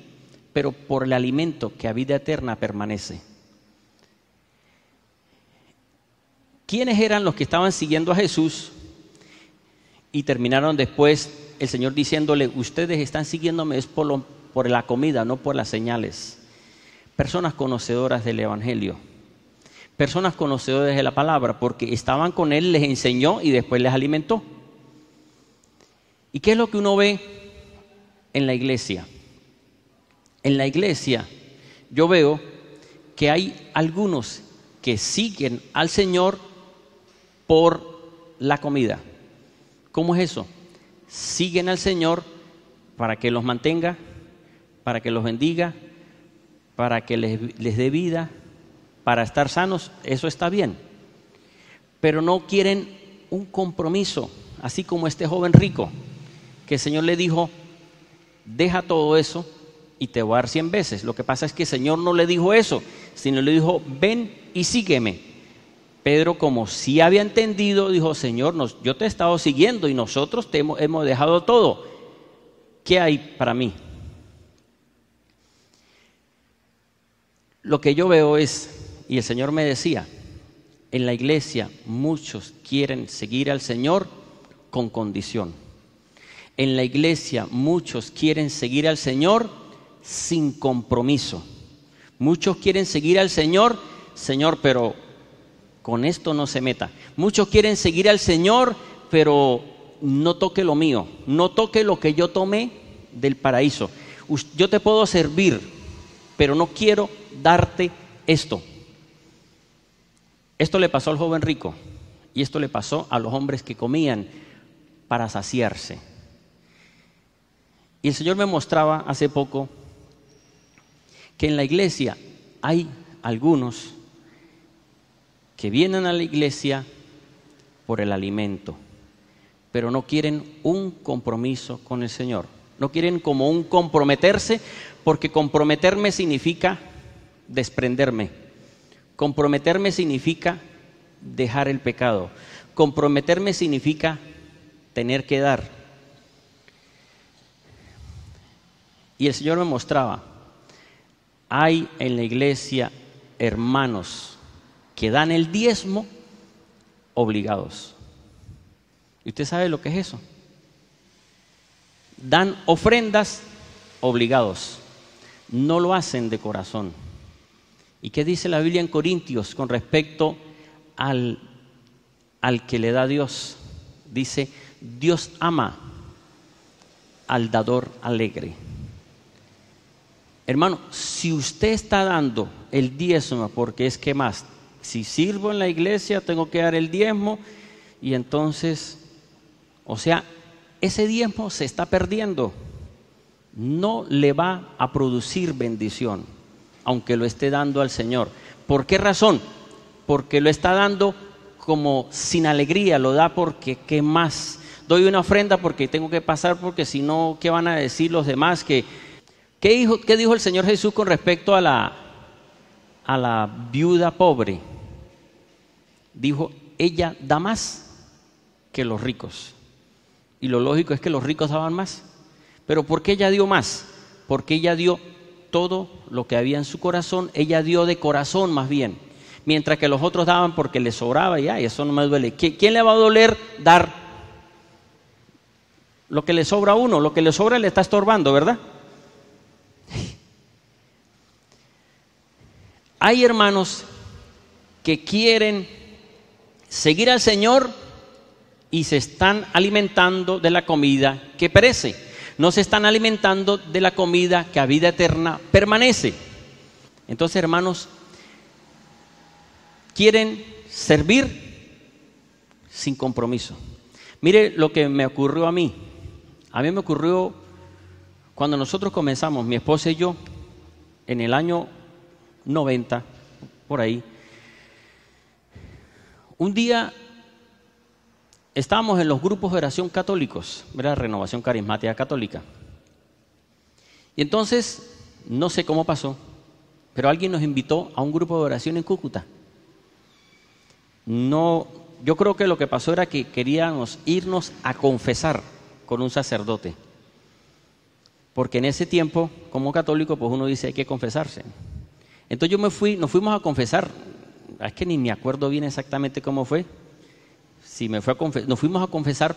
S2: pero por el alimento que a vida eterna permanece. ¿Quiénes eran los que estaban siguiendo a Jesús? Y terminaron después el Señor diciéndole, ustedes están siguiéndome es por la comida, no por las señales. Personas conocedoras del Evangelio. Personas conocedoras de la palabra, porque estaban con Él, les enseñó y después les alimentó. ¿Y qué es lo que uno ve en la iglesia? En la iglesia yo veo que hay algunos que siguen al Señor por la comida. ¿Cómo es eso? Siguen al Señor para que los mantenga, para que los bendiga, para que les dé vida, para estar sanos. Eso está bien, pero no quieren un compromiso, así como este joven rico, que el Señor le dijo, deja todo eso y te voy a dar 100 veces. Lo que pasa es que el Señor no le dijo eso, sino le dijo, ven y sígueme. Pedro, como sí había entendido, dijo, Señor, yo te he estado siguiendo y nosotros hemos dejado todo. ¿Qué hay para mí? Lo que yo veo es, y el Señor me decía, en la iglesia muchos quieren seguir al Señor con condición. En la iglesia muchos quieren seguir al Señor sin compromiso. Muchos quieren seguir al Señor, pero con esto no se meta. Muchos quieren seguir al Señor, pero no toque lo mío, no toque lo que yo tomé del paraíso. Yo te puedo servir, pero no quiero darte esto. Esto le pasó al joven rico y esto le pasó a los hombres que comían para saciarse. Y el Señor me mostraba hace poco que en la iglesia hay algunos que vienen a la iglesia por el alimento, pero no quieren un compromiso con el Señor. no quieren como un comprometerse, porque comprometerme significa desprenderme. Comprometerme significa dejar el pecado. Comprometerme significa tener que dar. Y el Señor me mostraba, hay en la iglesia hermanos que dan el diezmo obligados. ¿Y usted sabe lo que es eso? Dan ofrendas obligados, no lo hacen de corazón. ¿Y qué dice la Biblia en Corintios con respecto al que le da Dios? Dice, Dios ama al dador alegre. Hermano, si usted está dando el diezmo, porque es que más, si sirvo en la iglesia tengo que dar el diezmo, y entonces, o sea, ese diezmo se está perdiendo, no le va a producir bendición, aunque lo esté dando al Señor. ¿Por qué razón? Porque lo está dando como sin alegría, lo da porque ¿qué más? Doy una ofrenda porque tengo que pasar, porque si no, ¿qué van a decir los demás? ¿Qué dijo el Señor Jesús con respecto a la viuda pobre? Dijo, ella da más que los ricos. Y lo lógico es que los ricos daban más. ¿Pero por qué ella dio más? Porque ella dio todo lo que había en su corazón, ella dio de corazón más bien. Mientras que los otros daban porque les sobraba y eso no me duele. ¿Quién le va a doler dar lo que le sobra a uno? Lo que le sobra le está estorbando, ¿verdad? Hay hermanos que quieren seguir al Señor y se están alimentando de la comida que perece. No se están alimentando de la comida que a vida eterna permanece. Entonces, hermanos, quieren servir sin compromiso. Mire lo que me ocurrió a mí. A mí me ocurrió cuando nosotros comenzamos, mi esposa y yo, en el año 90, por ahí. Un día estábamos en los grupos de oración católicos, ¿verdad? Renovación Carismática Católica. Y entonces, no sé cómo pasó, pero alguien nos invitó a un grupo de oración en Cúcuta. No, yo creo que lo que pasó era que queríamos irnos a confesar con un sacerdote. Porque en ese tiempo, como católico, pues uno dice hay que confesarse. Entonces nos fuimos a confesar. Es que ni me acuerdo bien exactamente cómo fue. Si nos fuimos a confesar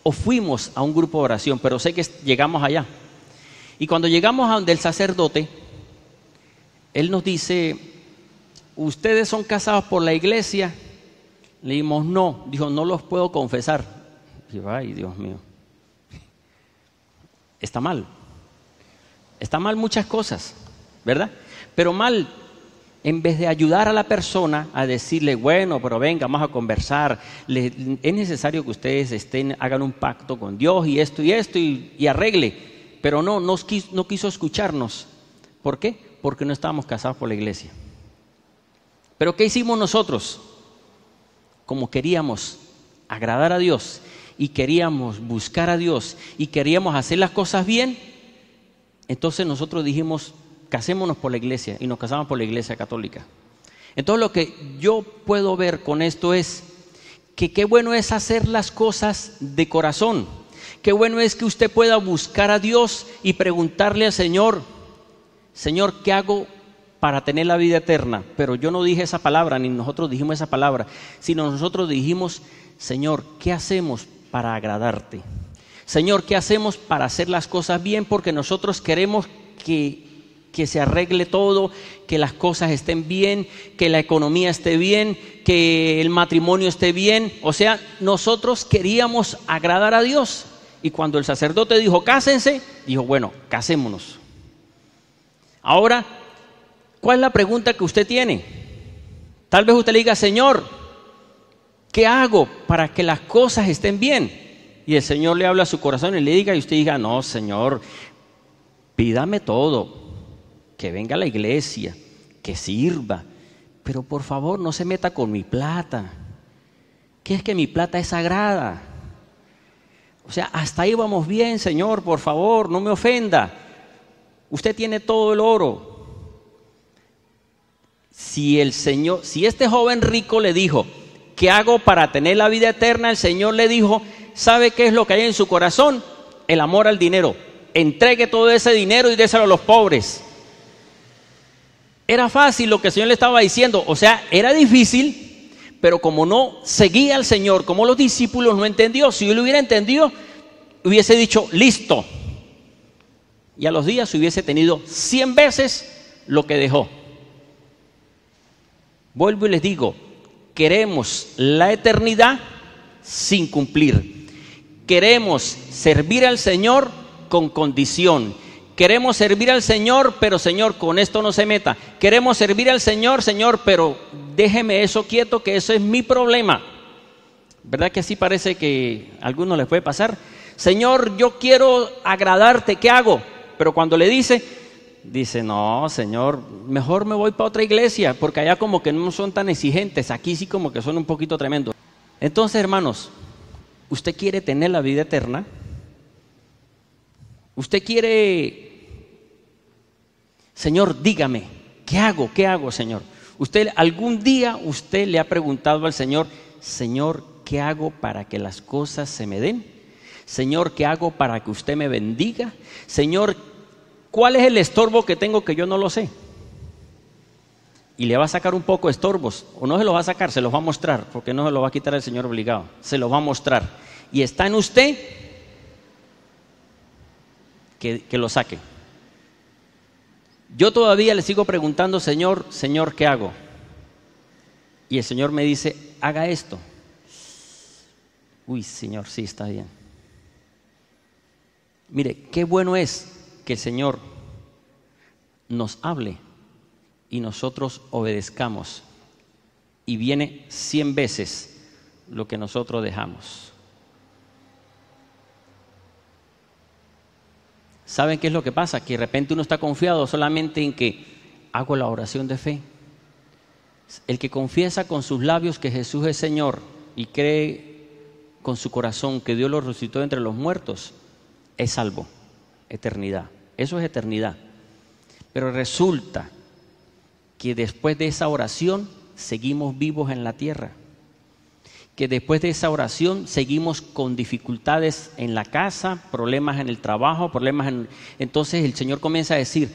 S2: o fuimos a un grupo de oración, pero sé que llegamos allá. Y cuando llegamos a donde el sacerdote, él nos dice, ¿ustedes son casados por la iglesia? Le dijimos, no. Dijo, no los puedo confesar. Y yo, ay, Dios mío. Está mal. Está mal muchas cosas, ¿verdad? Pero mal, en vez de ayudar a la persona a decirle, bueno, pero venga, vamos a conversar, es necesario que ustedes hagan un pacto con Dios y esto y arregle. Pero no quiso escucharnos. ¿Por qué? Porque no estábamos casados por la iglesia. Pero ¿qué hicimos nosotros? Como queríamos agradar a Dios y queríamos buscar a Dios y queríamos hacer las cosas bien, entonces nosotros dijimos, casémonos por la iglesia, y nos casamos por la iglesia católica. Entonces lo que yo puedo ver con esto es que qué bueno es hacer las cosas de corazón. Qué bueno es que usted pueda buscar a Dios y preguntarle al Señor, Señor, ¿qué hago para tener la vida eterna? Pero yo no dije esa palabra, ni nosotros dijimos esa palabra, sino nosotros dijimos, Señor, ¿qué hacemos para agradarte? Señor, ¿qué hacemos para hacer las cosas bien? Porque nosotros queremos que se arregle todo, que las cosas estén bien, que la economía esté bien, que el matrimonio esté bien. O sea, nosotros queríamos agradar a Dios. Y cuando el sacerdote dijo, cásense, dijo, bueno, casémonos. Ahora, ¿cuál es la pregunta que usted tiene? Tal vez usted le diga, Señor, ¿qué hago para que las cosas estén bien? Y el Señor le habla a su corazón y le diga, y usted diga, no, Señor, pídame todo, que venga a la iglesia, que sirva, pero por favor no se meta con mi plata, que es que mi plata es sagrada. O sea, hasta ahí vamos bien, Señor, por favor, no me ofenda. Usted tiene todo el oro. Si este joven rico le dijo, ¿qué hago para tener la vida eterna? El Señor le dijo, ¿sabe qué es lo que hay en su corazón? El amor al dinero. Entregue todo ese dinero y déselo a los pobres. Era fácil lo que el Señor le estaba diciendo, o sea, era difícil, pero como no seguía al Señor, como los discípulos no entendió, si yo lo hubiera entendido, hubiese dicho, listo. Y a los días hubiese tenido 100 veces lo que dejó. Vuelvo y les digo, queremos la eternidad sin cumplir. Queremos servir al Señor con condición. Queremos servir al Señor, pero Señor, con esto no se meta. Queremos servir al Señor, Señor, pero déjeme eso quieto, que eso es mi problema. ¿Verdad que así parece que a algunos les puede pasar? Señor, yo quiero agradarte, ¿qué hago? Pero cuando le dice, no, Señor, mejor me voy para otra iglesia, porque allá como que no son tan exigentes, aquí sí como que son un poquito tremendos. Entonces, hermanos, ¿usted quiere tener la vida eterna? ¿Usted quiere, Señor, dígame, ¿qué hago? ¿Qué hago, Señor? ¿Algún día usted le ha preguntado al Señor, Señor, ¿qué hago para que las cosas se me den? Señor, ¿qué hago para que usted me bendiga? Señor, ¿cuál es el estorbo que tengo que yo no lo sé? Y le va a sacar un poco de estorbos, o no se los va a sacar, se los va a mostrar, porque no se los va a quitar el Señor obligado, se los va a mostrar. Y está en usted que lo saque. Yo todavía le sigo preguntando, Señor, ¿qué hago? Y el Señor me dice, haga esto. Uy, Señor, sí, está bien. Mire, qué bueno es que el Señor nos hable y nosotros obedezcamos. Y viene 100 veces lo que nosotros dejamos. ¿Saben qué es lo que pasa? Que de repente uno está confiado solamente en que hago la oración de fe. El que confiesa con sus labios que Jesús es Señor y cree con su corazón que Dios lo resucitó entre los muertos, es salvo. Eternidad. Eso es eternidad. Pero resulta que después de esa oración seguimos vivos en la tierra. Que después de esa oración seguimos con dificultades en la casa, problemas en el trabajo, Entonces el Señor comienza a decir,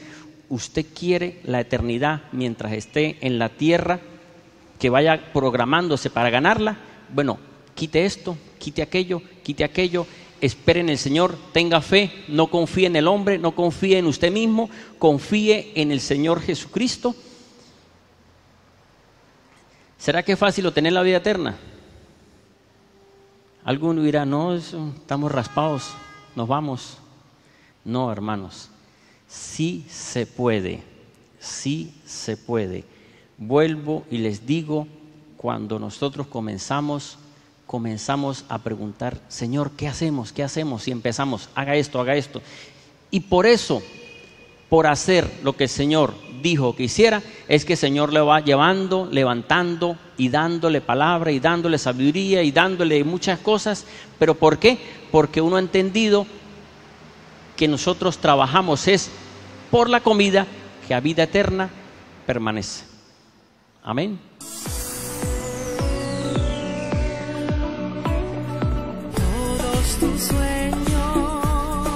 S2: usted quiere la eternidad mientras esté en la tierra, que vaya programándose para ganarla. Bueno, quite esto, quite aquello, espere en el Señor, tenga fe, no confíe en el hombre, no confíe en usted mismo, confíe en el Señor Jesucristo. ¿Será que es fácil obtener la vida eterna? Alguno dirá, no, estamos raspados, nos vamos. No, hermanos, sí se puede, sí se puede. Vuelvo y les digo, cuando nosotros comenzamos a preguntar, Señor, ¿qué hacemos? ¿Qué hacemos? Y empezamos, haga esto. Y por eso, por hacer lo que el Señor dijo que hiciera, es que el Señor le va llevando, levantando y dándole palabra y dándole sabiduría y dándole muchas cosas. ¿Pero por qué? Porque uno ha entendido que nosotros trabajamos es por la comida que a vida eterna permanece. Amén.
S1: Todos tus sueños,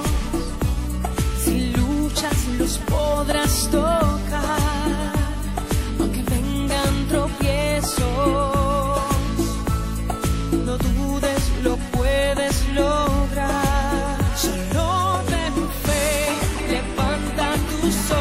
S1: si luchas los podrás tocar, aunque vengan tropiezos, no dudes, lo puedes lograr. Solo ten fe, levanta tus ojos.